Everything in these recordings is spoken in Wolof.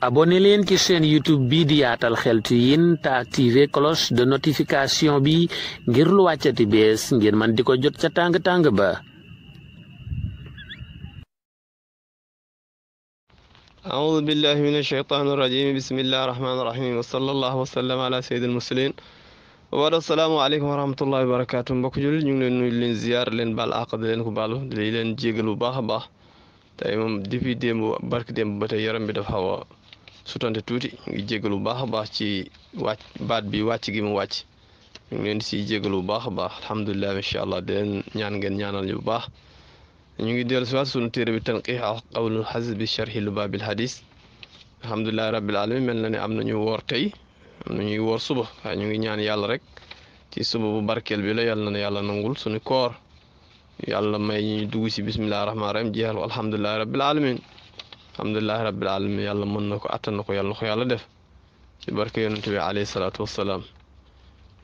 abonné leen ci chaîne YouTube bi di Yaatal Xeltu Yin te activé cloche de notification bi ngir lu wàccati bees ngir man di ko jot ca tàng-tàng ba. أعوذ بالله من الشيطان الرجيم بسم الله الرحمن الرحيم وصلى الله وسلم على سيد المرسلين السلام عليكم ورحمة الله وبركاته mbokk jullit ñu ngi leen nuyu leen ziar leen baal àq di leen ko baalu di leen jégal bu baax a baax tey moom depuis démb barki démb ba tey yaram bi dafa xaw a sutante tuuti ñu ngi jégal bu baax a baax ci wàcc baat bi wàcc gi mu wàcc ñu ngi leen si jégal bu baax a baax alhamdulilah incha allah di leen ñaan ngeen ñaanal ñu bu baax ñu ngi dellu si waat sunu téere bi tanqiix qawlul xasis bi sharhi lubaabil hadis alhamdulilahi rabbil alamin mel na ne am nañu woor tey am na ñuy woor suba waaye ñu ngi ñaan yàlla rek ci suba bu barkeel bi la yàlla na yàlla nangul suñu koor yàlla may ñu dugg si bismillahi rahmaani rahim jeexal alhamdulilahi rabbil alamin alhamdulilahi rabbil alamin yàlla mën na ko attan na ko yàlla na ko yàlla def ci barke yonent bi alayhi salaatu wassalaam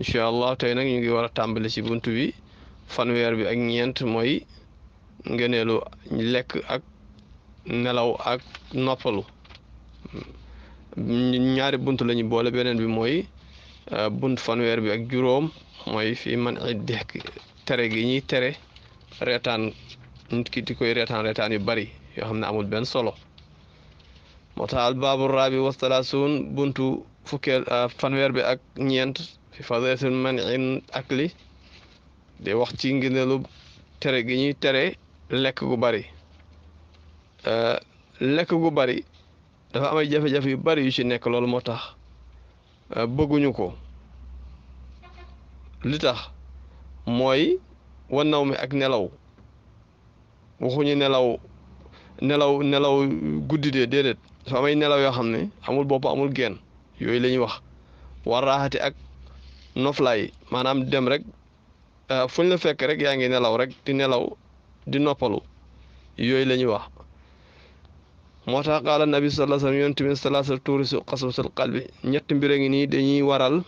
incha allah tey nag ñu ngi war a tàmbali ci buntu bi fanweer bi ak ñeent mooy ngeneelu lekk ak nelaw ak noppalu ñaari bunt lañu boole beneen bi mooy bunt fanweer bi ak juróom mooy fii man ay dex tere gi ñuy tere reetaan nit ki di koy reetaan yu bari yoo xam ne amul benn solo moo tax al baabu raabi wasalaasuun buntu fukkeel fanweer bi ak ñeent fi fadlatul man in akli di wax ci ngeneelu tere gi ñuy tere lekk gu bari lekk gu bari dafa am ay jafe-jafe yu bari yu ci nekk loolu moo tax bëgguñu ko li tax mooy wannaw mi ak nelaw waxuñu nelaw guddi dee déedéet dafa am ay nelaw yoo xam ne amul bopp amul genn yooyu la ñuy wax war raaxati ak noflaay maanaam dem rek fuñ la fekk rek yaa ngi nelaw rek di nelaw di noppalu yooyu la ñuy wax moo tax qaala nabi sallallahu alayhi wa sallam yonent bi salaasa tuurisu qaswatul qalbi ñetti mbir a ngi nii dañuy waral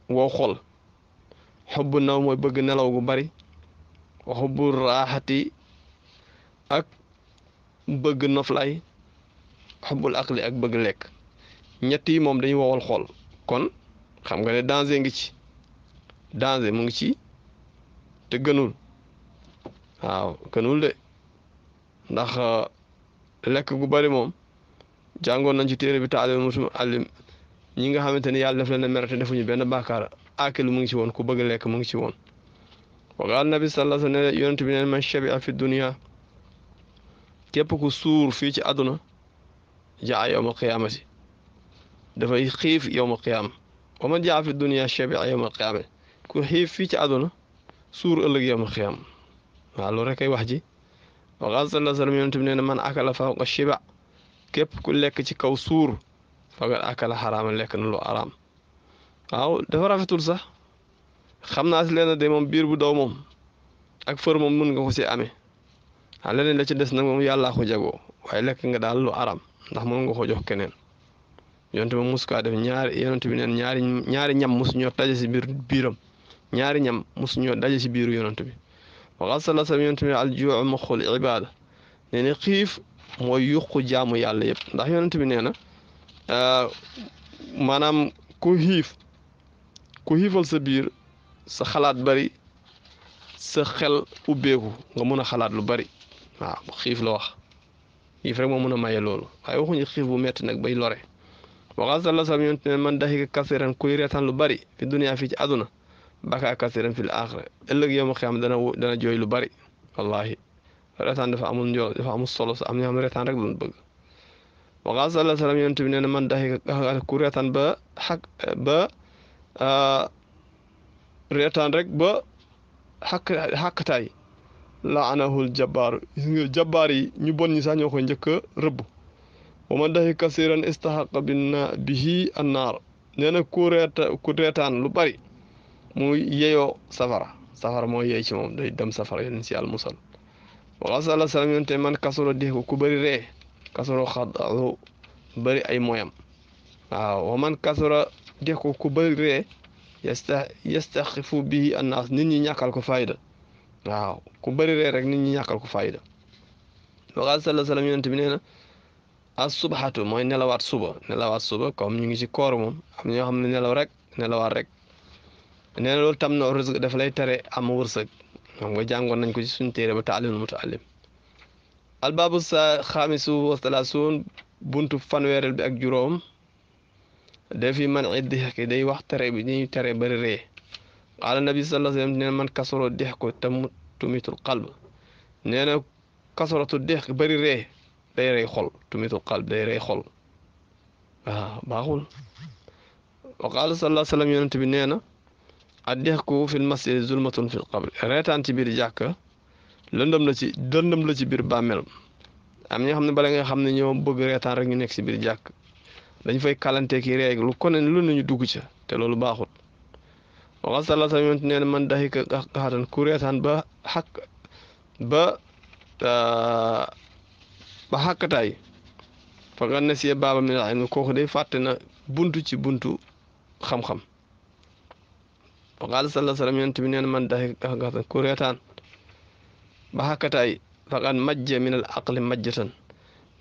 wow xol xubbu naw mooy bëgg nelaw gu bari wa xubbu raaxati ak bëgg noflaay xubbul aqli ak bëgg lekk ñett yi moom dañuy wowal xol kon xam nga ne danger ngi ci danger mu ngi ci te gënul waaw gënul de ndax lekk gu bari moom jàngoon nañ ci téere bi taalim musum alim ñi nga xamante ni yàlla def leen a mere te defuñu benn bàkkaar akilu mu ngi ci woon ku bëgg lekk mu ngi ci woon wa qaala nabi sallallahu alayhi wa sallam yonent bi neen man shabi'a fi dunya képp ku suur fii ci àdduna jaa yawmal qiyaamati dafay xiif yawmal qiyaama wa man jaa fi dunya shabi'a yawmal qiyaama ku xiif fii ci àdduna suur ëllëg yawmal qiyaama waaw loolu rek ay wax ji wa qaala sallallahu alayhi wa sallam yonent bi nee na man akala fawqa shiba képp ku lekk ci kaw suur faqad akala xaraama lekk na lu araam waaw dafa rafetul sax xam naa si leen de moom biir bu daw moom ak fër moom mën nga ko si amee waaw leneen la ci des nag moom yàllaa ko jagoo waaye lekk nga daal lu araam ndax mën nga ko jox keneen yonent bi mus kaa def yonent bi neen ñaari ñam mosu ñoo daje si biiram ñaari ñam mosu ñoo daje si biiru yonent bi waxal sala sam yonent bi al juu muxul ibaada nee na xiif mooy yuqu jaamu yàlla yëpp ndax yonent bi nee na maanaam ku xiifal sa biir sa xalaat bari sa xel ubbeeku nga mën a xalaat lu bari waaw xiif la wax xiif rek moo mën a maye loolu waaye waxuñu xiif bu metti nag bay lore waxal sala sam yonent ne man daxika kasiran kuy reetaan lu bari fi duniyaa fii ci àdduna baka kasiran fil aaxira ëllëg yow ma xam dana jooy lu bari wallahi reetaan dafa amul njool dafa amul solo sa am ñoo xam ne reetaan rek lañ bëgg waxaa sallallahu alayhi wa sallam yonent bi nee na man daxika ku reetaan ba reetaan rek ba xàkkataay laanahul jabbaar jabbaar yi ñu bon ñi sax ñoo koy njëkk a rëbb wa man daxika kasiran istahaqa bihi annaar nee na ku reetaan lu bari mu yeyoo safara moo yey ci moom day dem safara yéen si yàlla musal waxaa sallallahu alayhi wa sallam yonent man kasura dix ko ku bëri ree kasura xadaru bëri ay moyam waaw wa man kasura dix ko ku bëri ree yastaxifu bihi annaas nit ñi ñàkkal ko fayda waaw ku bëri ree rek nit ñi ñàkkal ko fayda waxaa sallallahu alayhi wa sallam yonent bi nee na as subhatu mooy nelawaat suba comme ñu ngi ci koor moom am ñoo xam ne nelawaat rek nee na loolu tam na rëzq dafa lay tere am wërsëg xam nga jàngoon nañ ko ci suñu téere ba taalimul mutaallim albaabu sa xaamisu wa salaasuun buntu fanweerel bi ak juróom dafi man dixki day wax tere bi ñuy tere bari ree qaala nabi sallallahu alayhi wa sallam nee na man kasoro dex ko tumitul qalb nee na kasoratu dex bari ree day rey xol tumitul qalb day rey xol waaw baaxul wa qaala sallallahu alayhi wa sallam yonent bi nee na a dex ko fil masjid zulmatun fil qabr reetaan ci biir jàkka lëndëm la ci biir bàmmeel am ñoo xam ne bala nga xam ne ñoo bëgg reetaan rek ñu nekk ci biir jàkk dañ fay kalante ki reeg lu ko ne lu nañu dugg ca te loolu baaxul waxa sala sa yonent nee na man daxika xaxatan ku reetaan ba xàkkataay fa nga ne si baaba mi la kooku day fàtte na buntu ci buntu xam-xam waxa sala salam yonent bi nee na man daxika xaxatan ku reetaan ba xàkkataay faqad majje min al aqli majjatan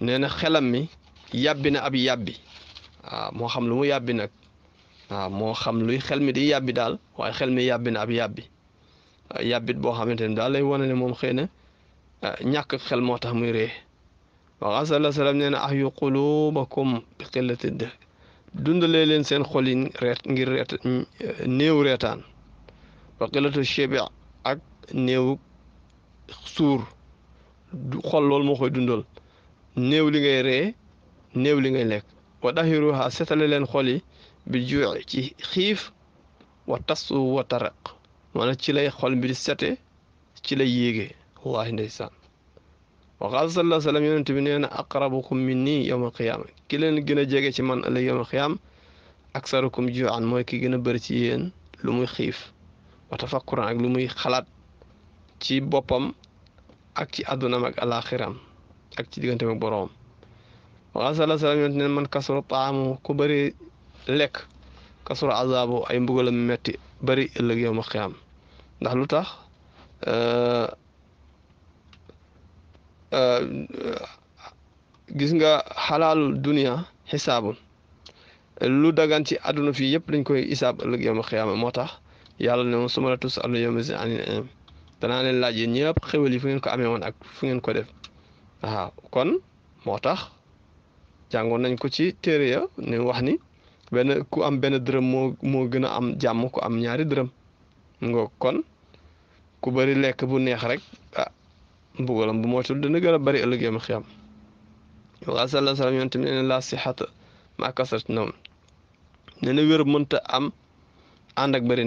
nee na xelam mi yàbbi na ab yàbbi waaw moo xam lu mu yàbbi nag waaw moo xam luy xel mi di yàbbi daal waaye xel mi yàbbi na ab yàbbi yàbbit boo xamante ne daal lay wane ne moom xëy na ñàkk xel moo tax muy ree waxa sala salam nee na ahyu qulubakum bi qillati de dundalee leen seen xol yi ngir néew reetaan wa qillatu shebi ak néew suur xol loolu moo koy dundal néew li ngay ree néew li ngay lekk wa dahiruha setale leen xol yi bi juuci ci xiif wa tasu wa taraq maanaam ci lay xol bi di sete ci lay yéegee wallahi ndeysaan wa qaala sallallahu alayhi wa sallam yonent bi nee na aqrabukum minni yawma alqiyaama ki leen gën a jege ci man ëllëg yawma alqiyaama aksarukum juucan mooy ki gën a bëri ci yéen lu muy xiif wa tafakkuran ak lu muy xalaat ci boppam ak ci àddunaam ak alaxiram ak ci digganteem ak boroom wa sala salam yonent ne man kasura taamu ku bëri lekk kasura azaabu ay mbugalam metti bëri ëllëg yow ma xiyaam ndax lu tax gis nga xalaalu dunia xisaabun lu dagan ci àdduna fii yëpp dañ koy isaab ëllëg yow ma xiyaama moo tax yàlla ne moom suma la tus alu yawma si ani danaa leen laaj yéen ñëpp xéwal yi fu ngeen ko amee woon ak fu ngeen ko def waaw kon moo tax jàngoon nañ ko ci téere ya ne wax ni ku am benn dërëm moo gën a am jàmm ku am ñaari dërëm nga kon ku bëri lekk bu neex rek mbugalam bu moytul dana gën a bëri ëllëg yawmal xiyaam wa sallallahu alayhi wa sallam yonent bi nee na la sixata ma kasrat nawm nee na wér mënta am ànd ak bëri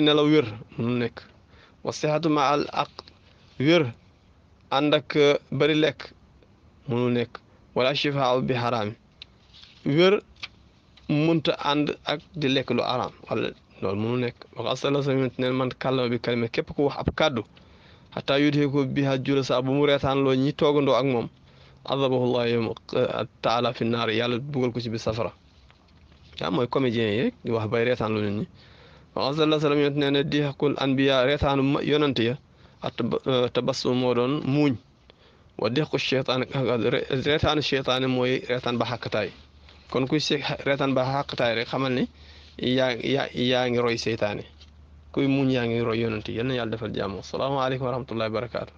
nelaw wér mënu nekk wa sixatu ma al aq wér ànd ak bëri lekk mënu nekk wala shifaa bi xaraami wér mënta ànd ak di lekk lu araam wala loolu mënu nekk waxa sala sa ne man kàllama bi kalima képp ku wax ab kàddu xataa yudhee ko bi ha jula sa bu mu reetaan loo ñi toogandoo ak moom azabahullah yawma taala fi naar yàlla bugal ko ci bi safara yaa mooy comédien yi rek di wax bay reetaan loo nit ñi waxa sala salam yonent nee ne dihakul anbiya reetaanu yonante ya at tabassum moo doon muuñ wa dexku cheytaan reetaanu cheytaane mooy reetaan ba xàkkataay kon kuy reetaan ba xàkkataay rek xamal ni yaa ngi roy seytaane kuy muñ yaa ngi roy yonent yal na yàlla defal jàmm asalaamaaleykum wa rahmatullahi wa barakaatu